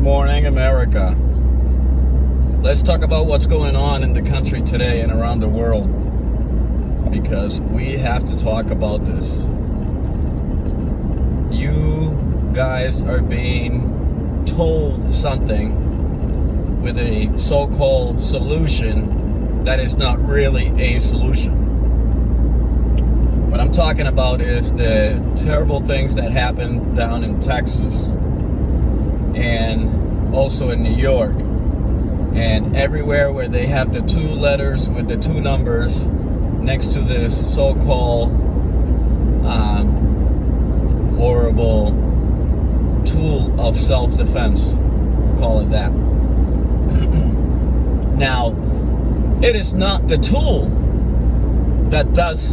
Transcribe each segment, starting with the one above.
morning, America. Let's talk about what's going on in the country today and around the world, because we have to talk about this. You guys are being told something with a so-called solution that is not really a solution. What I'm talking about is the terrible things that happen down in Texas and also in New York and everywhere where they have the two letters with the two numbers next to this so-called horrible tool of self-defense, call it that. Now, it is not the tool that does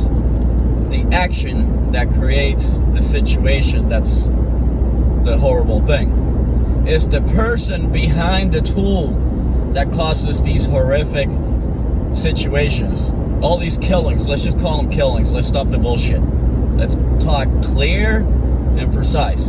the action that creates the situation that's the horrible thing. It's the person behind the tool that causes these horrific situations. All these killings, let's just call them killings. Let's stop the bullshit. Let's talk clear and precise.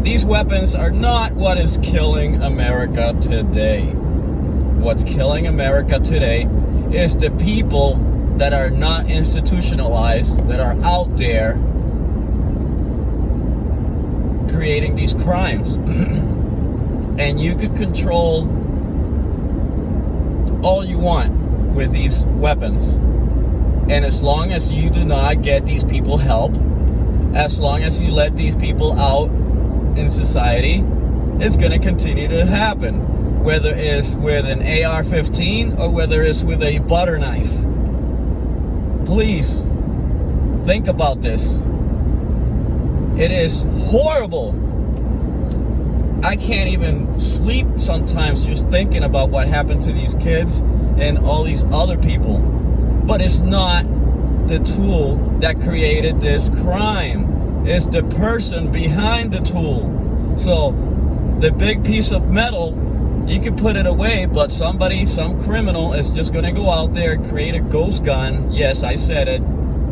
These weapons are not what is killing America today. What's killing America today is the people that are not institutionalized, that are out there creating these crimes. And you could control all you want with these weapons. And as long as you do not get these people help, as long as you let these people out in society, it's going to continue to happen. Whether it's with an AR-15 or whether it's with a butter knife. Please think about this. It is horrible. I can't even sleep sometimes just thinking about what happened to these kids and all these other people. But it's not the tool that created this crime. It's the person behind the tool. So the big piece of metal, you can put it away, but somebody, some criminal is just going to go out there and create a ghost gun. Yes, I said it.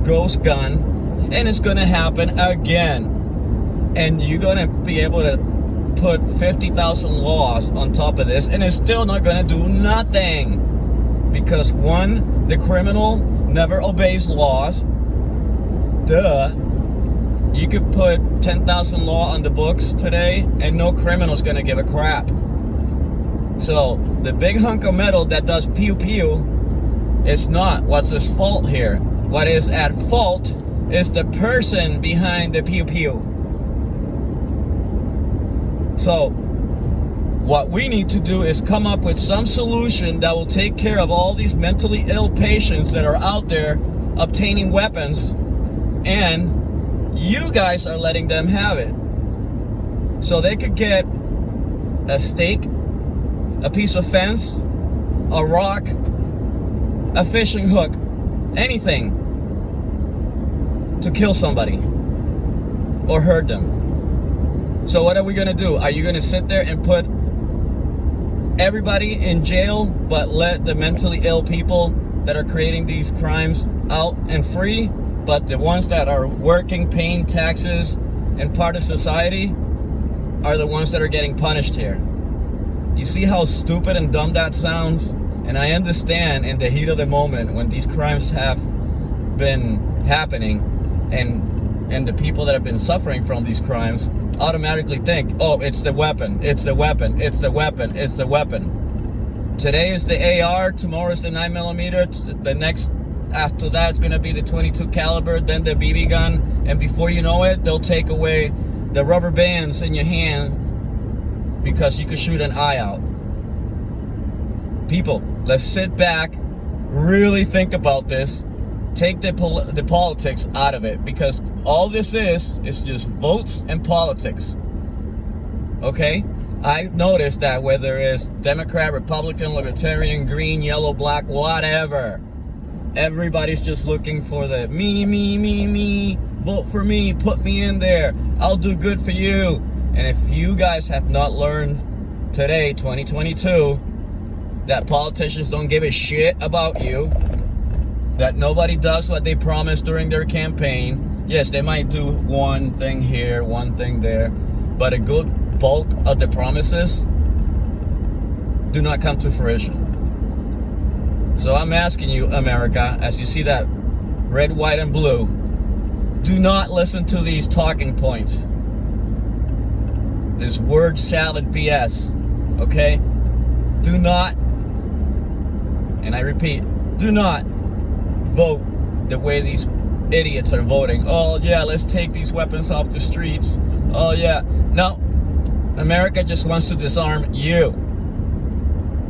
Ghost gun. And it's going to happen again. And you're going to be able to put 50,000 laws on top of this, and it's still not going to do nothing. Because one, the criminal never obeys laws. Duh. You could put 10,000 law on the books today, and no criminal's going to give a crap. So, the big hunk of metal that does pew-pew is not what's at fault here. What is at fault is the person behind the pew-pew. So, what we need to do is come up with some solution that will take care of all these mentally ill patients that are out there obtaining weapons, and you guys are letting them have it. So they could get a stake, a piece of fence, a rock, a fishing hook, anything to kill somebody or hurt them. So what are we going to do? Are you going to sit there and put everybody in jail but let the mentally ill people that are creating these crimes out and free, but the ones that are working, paying taxes and part of society are the ones that are getting punished here? You see how stupid and dumb that sounds? And I understand in the heat of the moment when these crimes have been happening and the people that have been suffering from these crimes automatically think, oh, it's the weapon, it's the weapon, it's the weapon, it's the weapon. Today is the AR, tomorrow is the 9mm, the next after that it's going to be the 22 caliber, then the BB gun, and before you know it, they'll take away the rubber bands in your hand because you could shoot an eye out. People, let's sit back, really think about this, take the politics out of it, because all this is just votes and politics. Okay? I've noticed that whether it's Democrat, Republican, Libertarian, green, yellow, black, whatever, everybody's just looking for the me, vote for me, put me in there, I'll do good for you. And if you guys have not learned today, 2022, that politicians don't give a shit about you, that nobody does what they promised during their campaign. Yes, they might do one thing here, one thing there, but a good bulk of the promises do not come to fruition. So I'm asking you, America, as you see that red, white, and blue, do not listen to these talking points. This word salad BS, okay? Do not, and I repeat, do not vote the way these idiots are voting. Oh yeah, let's take these weapons off the streets. Oh yeah. No, America just wants to disarm you.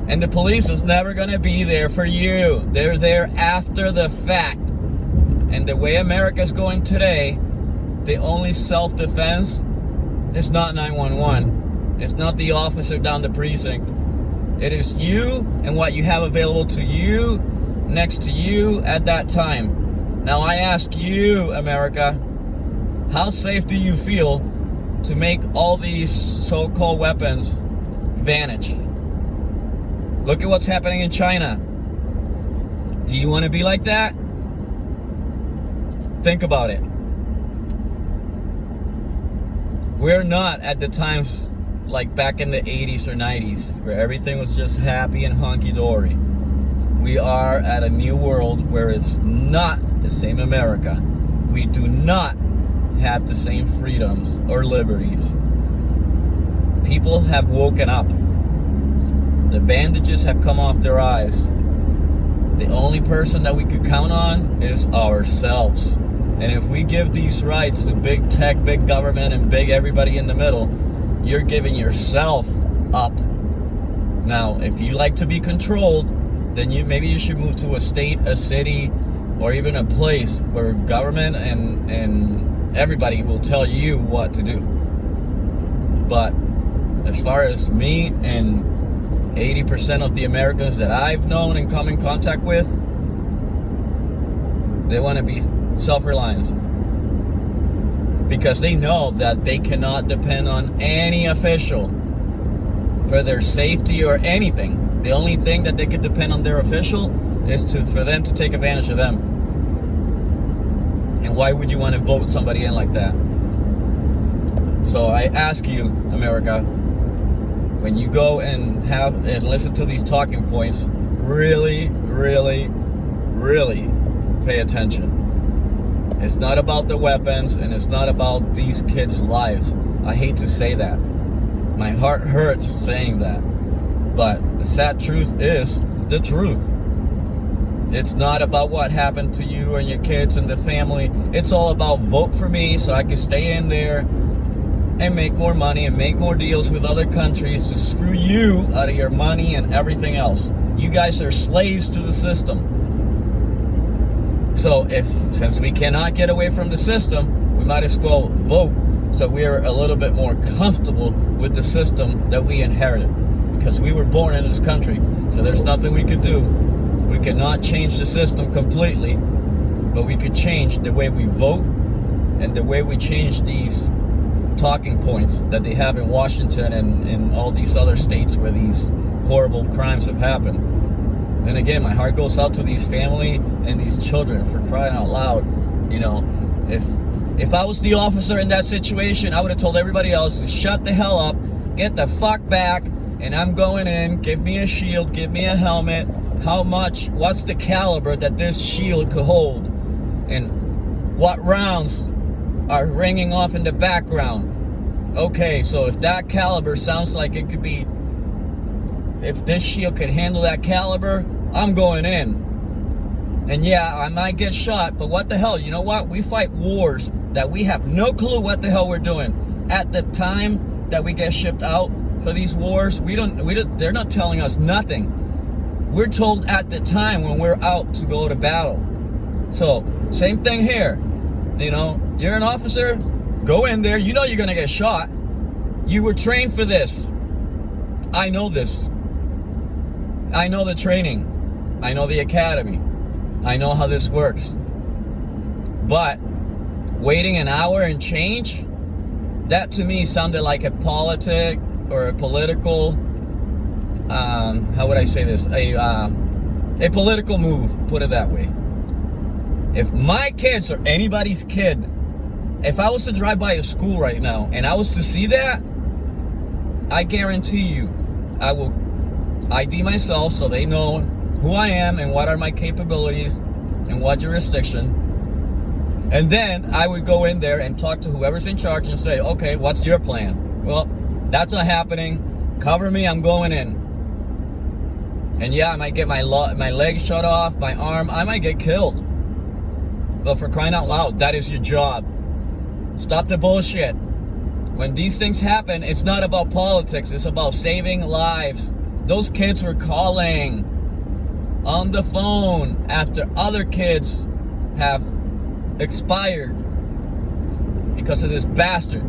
And the police is never going to be there for you. They're there after the fact. And the way America's going today, the only self-defense is not 911. It's not the officer down the precinct. It is you and what you have available to you, next to you at that time. Now I ask you, America, how safe do you feel to make all these so-called weapons vanish? Look at what's happening in China. Do you want to be like that? Think about it. We're not at the times like back in the 80s or 90s where everything was just happy and hunky-dory. We are at a new world where it's not the same America. We do not have the same freedoms or liberties. People have woken up. The bandages have come off their eyes. The only person that we could count on is ourselves. And if we give these rights to big tech, big government, and big everybody in the middle, you're giving yourself up. Now, if you like to be controlled, then maybe you should move to a state, a city, or even a place where government and everybody will tell you what to do. But as far as me and 80% of the Americans that I've known and come in contact with, they want to be self-reliant because they know that they cannot depend on any official for their safety or anything. The only thing that they could depend on their official is for them to take advantage of them. And why would you want to vote somebody in like that? So I ask you, America, when you go and listen to these talking points, really, really, really pay attention. It's not about the weapons, and it's not about these kids' lives. I hate to say that. My heart hurts saying that. But the sad truth is the truth. It's not about what happened to you and your kids and the family. It's all about vote for me so I can stay in there and make more money and make more deals with other countries to screw you out of your money and everything else. You guys are slaves to the system. So since we cannot get away from the system, we might as well vote so we're a little bit more comfortable with the system that we inherited, because we were born in this country. So there's nothing we could do. We cannot change the system completely, but we could change the way we vote and the way we change these talking points that they have in Washington and in all these other states where these horrible crimes have happened. And again, my heart goes out to these family and these children, for crying out loud. You know, if I was the officer in that situation, I would have told everybody else to shut the hell up, get the fuck back, and I'm going in. Give me a shield, give me a helmet. What's the caliber that this shield could hold? And what rounds are ringing off in the background? Okay, so if that caliber sounds like it could be, if this shield could handle that caliber, I'm going in. And yeah, I might get shot, but what the hell? You know what? We fight wars that we have no clue what the hell we're doing. At the time that we get shipped out for these wars, they're not telling us nothing. We're told at the time when we're out to go to battle. So, same thing here. You know, you're an officer, go in there, you know you're gonna get shot. You were trained for this. I know this. I know the training. I know the academy. I know how this works. But waiting an hour and change, that to me sounded like a politic or a political, how would I say this? A political move, put it that way. If my kids or anybody's kid, if I was to drive by a school right now and I was to see that, I guarantee you, I will ID myself so they know who I am and what are my capabilities and what jurisdiction. And then I would go in there and talk to whoever's in charge and say, okay, what's your plan? Well, that's not happening. Cover me, I'm going in. And yeah, I might get my leg shut off, my arm, I might get killed. But for crying out loud, that is your job. Stop the bullshit. When these things happen, it's not about politics, it's about saving lives. Those kids were calling on the phone after other kids have expired because of this bastard.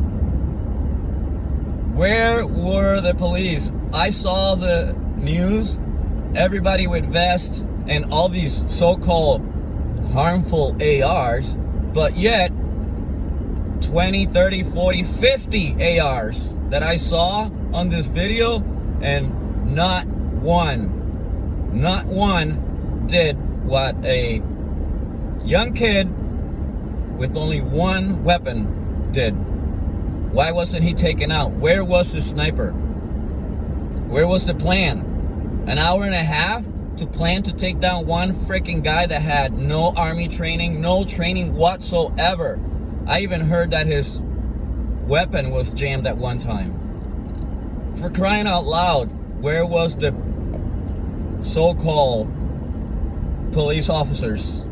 Where were the police? I saw the news, everybody with vests and all these so-called harmful ARs, but yet 20, 30, 40, 50 ARs that I saw on this video, and not one did what a young kid with only one weapon did. Why wasn't he taken out? Where was the sniper? Where was the plan? An hour and a half to plan to take down one freaking guy that had no army training, no training whatsoever. I even heard that his weapon was jammed at one time. For crying out loud, where was the so-called police officers?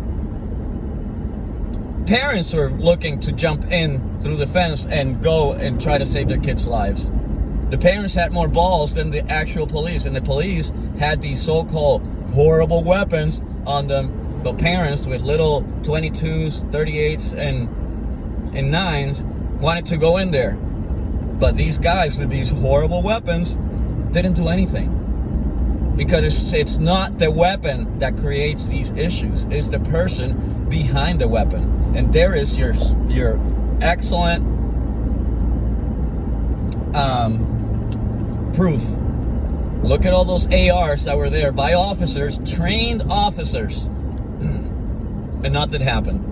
Parents were looking to jump in through the fence and go and try to save their kids' lives. The parents had more balls than the actual police, and the police had these so-called horrible weapons on them, but parents with little 22s, 38s, and 9s wanted to go in there. But these guys with these horrible weapons didn't do anything. Because it's not the weapon that creates these issues, it's the person behind the weapon. And there is your excellent proof. Look at all those ARs that were there by officers, trained officers, and nothing happened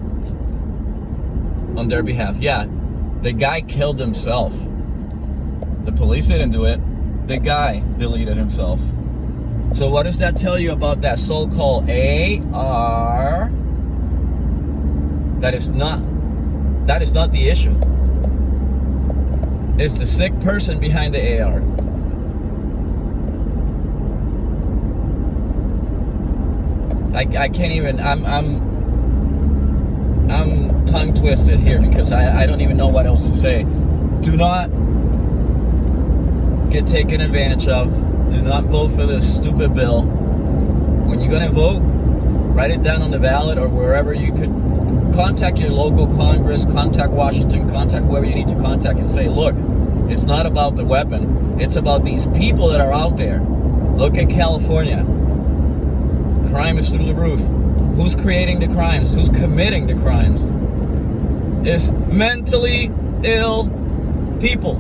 on their behalf. Yeah, the guy killed himself. The police didn't do it. The guy deleted himself. So what does that tell you about that so-called AR? That is not the issue. It's the sick person behind the AR. I can't even, I'm tongue twisted here because I don't even know what else to say. Do not get taken advantage of. Do not vote for this stupid bill. When you're gonna vote, write it down on the ballot or wherever you could. Contact your local Congress, contact Washington, contact whoever you need to contact and say, look, it's not about the weapon. It's about these people that are out there. Look at California. Crime is through the roof. Who's creating the crimes? Who's committing the crimes? It's mentally ill people.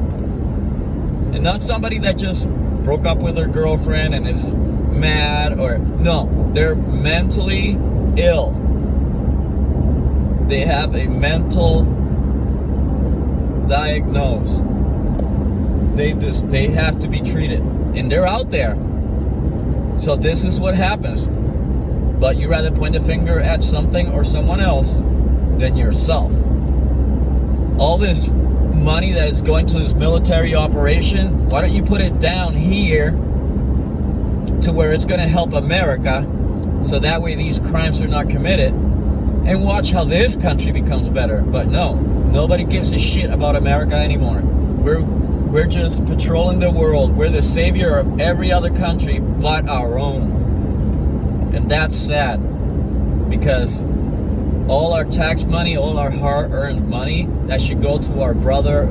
And not somebody that just broke up with their girlfriend and is mad or... No, they're mentally ill. They have a mental diagnosis. They have to be treated. And they're out there. So this is what happens. But you rather point a finger at something or someone else than yourself. All this money that is going to this military operation, why don't you put it down here to where it's going to help America, so that way these crimes are not committed, and watch how this country becomes better. But no, nobody gives a shit about America anymore. We're just patrolling the world. We're the savior of every other country but our own. And that's sad, because all our tax money, all our hard-earned money that should go to our brother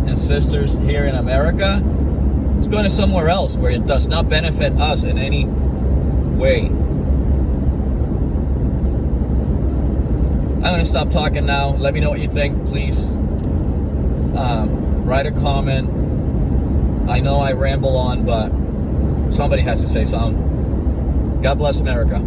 and sisters here in America is going to somewhere else where it does not benefit us in any way. I'm going to stop talking now. Let me know what you think, please. Write a comment. I know I ramble on, but somebody has to say something. God bless America.